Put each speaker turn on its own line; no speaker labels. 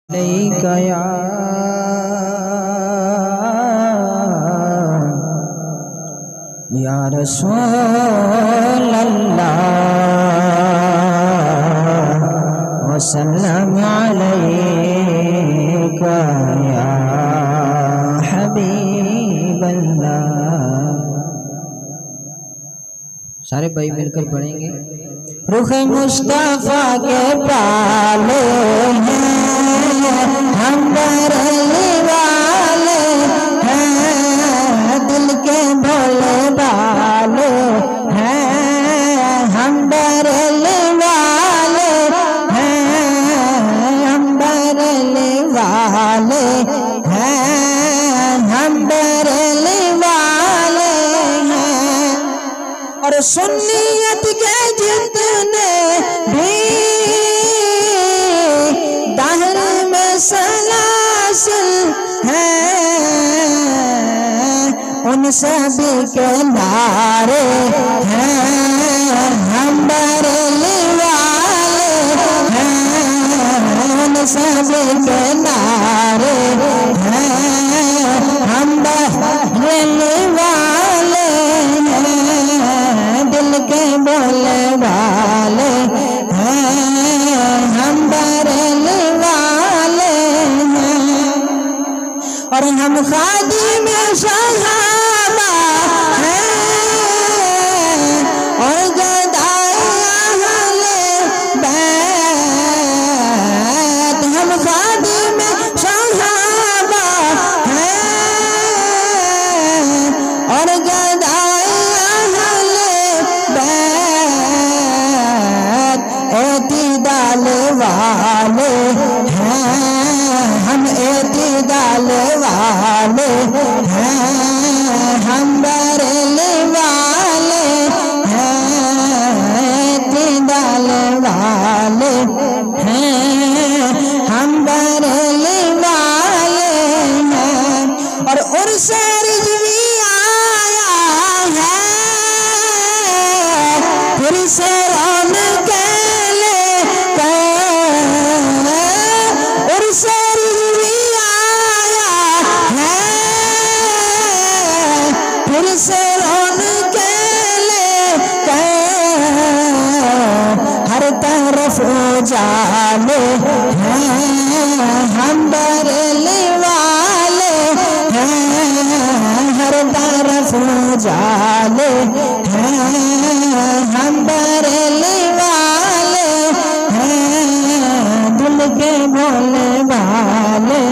गया या रसूल अल्लाह वसल्लम अलैका या हबीब अल्लाह। सारे भाई मिलकर पढ़ेंगे। रुख मुस्तफा के पाले हैं हम बरली वाले हैं, दिल के भोले वाले हैं हम बरली वाले हैं, हम बरली वाले हैं, हम बरली वाले हैं। और सुन्नियत के जितने भी दाहर में सलासिल हैं, उन सभी के नारे हैं हम बरली वाले हैं, उन सभी के नारे हैं हम बरली वाले हैं, दिल के बोले वाले हैं हम बरली वाले हैं। और हम खादिम सहाबा हैं और गदाए अहले बैत, हम खादिम सहाबा हैं और गदाए अहले बैत, एतिदाल वाले हैं हम एतिदाल वाले हैं, हम बरली वाले हैं, एतिदाल वाले हैं, हम बरली वाले हैं। और उर्से रिज़वी आया है फिर से रौनक लेकर, उर्से रिज़वी आया है फिर से रौनक लेकर, हर तरफ उजाले हैं हम बरली वाले हैं, हर तरफ उजाले हैं हम बरली वाले हैं, दिल के भोले वाले